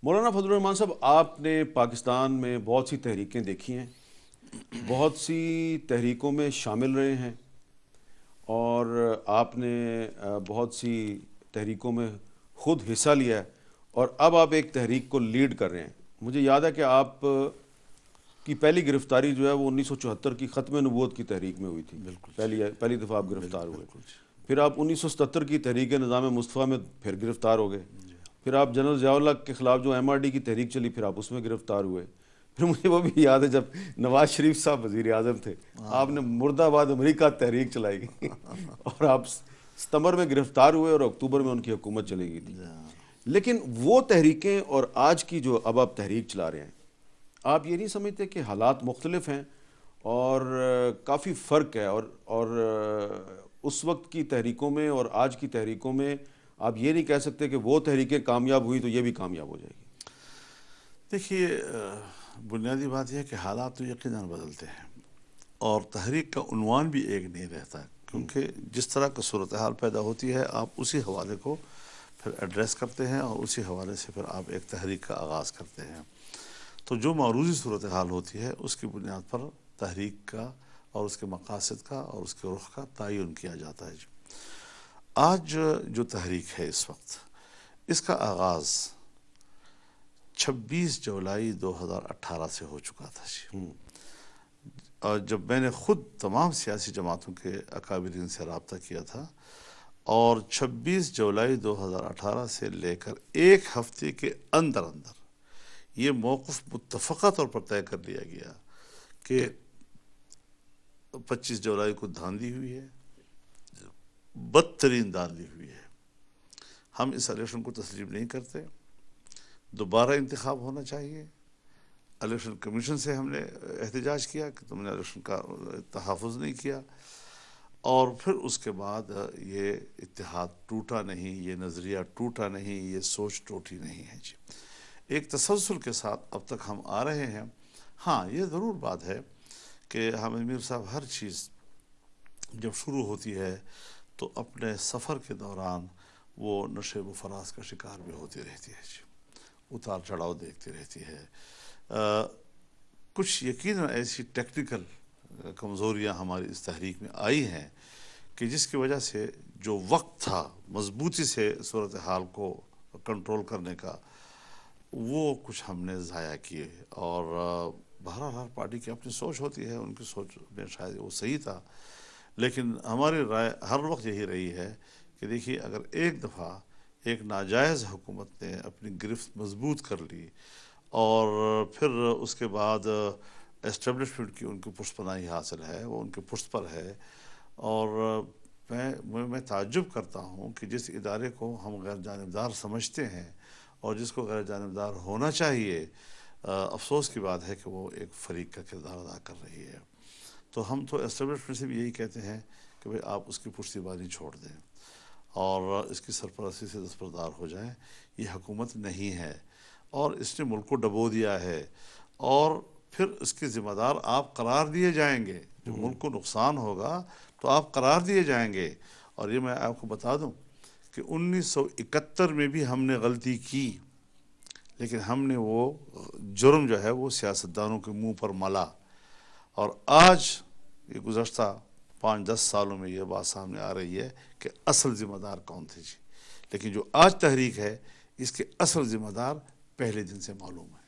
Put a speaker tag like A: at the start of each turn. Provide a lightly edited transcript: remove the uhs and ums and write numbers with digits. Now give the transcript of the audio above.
A: مولانا فضل الرحمان صاحب، آپ نے پاکستان میں بہت سی تحریکیں دیکھی ہیں، بہت سی تحریکوں میں شامل رہے ہیں، اور آپ نے بہت سی تحریکوں میں خود حصہ لیا ہے، اور اب آپ ایک تحریک کو لیڈ کر رہے ہیں۔ مجھے یاد ہے کہ آپ کی پہلی گرفتاری جو ہے وہ 1974 کی ختم نبوت کی تحریک میں ہوئی تھی۔ پہلی دفعہ آپ گرفتار ہوئے۔ پھر آپ 1977 کی تحریک نظام مصطفیٰ میں پھر گرفتار ہو گئے۔ پھر آپ جنرل ضیاء اللہ کے خلاف جو ایم آر ڈی کی تحریک چلی، پھر آپ اس میں گرفتار ہوئے۔ پھر مجھے وہ بھی یاد ہے جب نواز شریف صاحب وزیر اعظم تھے، آپ نے مرد آباد امریکہ تحریک چلائی گئی اور آپ ستمبر میں گرفتار ہوئے اور اکتوبر میں ان کی حکومت چلی گئی تھی۔ لیکن وہ تحریکیں اور آج کی جو اب آپ تحریک چلا رہے ہیں، آپ یہ نہیں سمجھتے کہ حالات مختلف ہیں اور کافی فرق ہے، اور اس وقت کی تحریکوں میں اور آج کی تحریکوں میں آپ یہ نہیں کہہ سکتے کہ وہ تحریکیں کامیاب ہوئی تو یہ بھی کامیاب ہو جائے گی؟
B: دیکھیے، بنیادی بات یہ ہے کہ حالات تو یقیناً بدلتے ہیں، اور تحریک کا عنوان بھی ایک نہیں رہتا، کیونکہ جس طرح کا صورتحال پیدا ہوتی ہے آپ اسی حوالے کو پھر ایڈریس کرتے ہیں، اور اسی حوالے سے پھر آپ ایک تحریک کا آغاز کرتے ہیں۔ تو جو معروضی صورتحال ہوتی ہے اس کی بنیاد پر تحریک کا اور اس کے مقاصد کا اور اس کے رخ کا تعین کیا جاتا ہے۔ آج جو تحریک ہے اس وقت، اس کا آغاز 26 جولائی 2018 سے ہو چکا تھا جی۔ اور جب میں نے خود تمام سیاسی جماعتوں کے اکابرین سے رابطہ کیا تھا، اور 26 جولائی 2018 سے لے کر ایک ہفتے کے اندر یہ موقف متفقہ طور پر طے کر لیا گیا کہ 25 جولائی کو دھاندلی ہوئی ہے، بدترین دھاندلی ہوئی ہے، ہم اس الیکشن کو تسلیم نہیں کرتے، دوبارہ انتخاب ہونا چاہیے۔ الیکشن کمیشن سے ہم نے احتجاج کیا کہ تم نے الیکشن کا تحفظ نہیں کیا، اور پھر اس کے بعد یہ اتحاد ٹوٹا نہیں، یہ نظریہ ٹوٹا نہیں، یہ سوچ ٹوٹی نہیں ہے جی۔ ایک تسلسل کے ساتھ اب تک ہم آ رہے ہیں۔ ہاں، یہ ضرور بات ہے کہ حامد میر صاحب ہر چیز جب شروع ہوتی ہے تو اپنے سفر کے دوران وہ نشیب و فراز کا شکار بھی ہوتی رہتی ہے جی، اتار چڑھاؤ دیکھتی رہتی ہے۔ کچھ یقیناً ایسی ٹیکنیکل کمزوریاں ہماری اس تحریک میں آئی ہیں کہ جس کی وجہ سے جو وقت تھا مضبوطی سے صورتحال کو کنٹرول کرنے کا، وہ کچھ ہم نے ضائع کیے۔ اور بہرحال ہر پارٹی کی اپنی سوچ ہوتی ہے، ان کی سوچ میں شاید وہ صحیح تھا، لیکن ہماری رائے ہر وقت یہی رہی ہے کہ دیکھیے، اگر ایک دفعہ ایک ناجائز حکومت نے اپنی گرفت مضبوط کر لی اور پھر اس کے بعد اسٹیبلشمنٹ کی ان کی پشت پناہی حاصل ہے، وہ ان کے پشت پر ہے، اور میں تعجب کرتا ہوں کہ جس ادارے کو ہم غیر جانبدار سمجھتے ہیں اور جس کو غیر جانبدار ہونا چاہیے، افسوس کی بات ہے کہ وہ ایک فریق کا کردار ادا کر رہی ہے۔ تو ہم تو اسٹیبلشمنٹ سے بھی یہی کہتے ہیں کہ بھئی آپ اس کی پشتیبانی چھوڑ دیں اور اس کی سرپرستی سے دستبردار ہو جائیں۔ یہ حکومت نہیں ہے، اور اس نے ملک کو ڈبو دیا ہے، اور پھر اس کے ذمہ دار آپ قرار دیے جائیں گے۔ جو ملک کو نقصان ہوگا تو آپ قرار دیے جائیں گے۔ اور یہ میں آپ کو بتا دوں کہ 1971 میں بھی ہم نے غلطی کی، لیکن ہم نے وہ جرم جو ہے وہ سیاستدانوں کے منہ پر ملا، اور آج یہ گزشتہ 5-10 سالوں میں یہ بات سامنے آ رہی ہے کہ اصل ذمہ دار کون تھے جی۔ لیکن جو آج تحریک ہے، اس کے اصل ذمہ دار پہلے دن سے معلوم ہے۔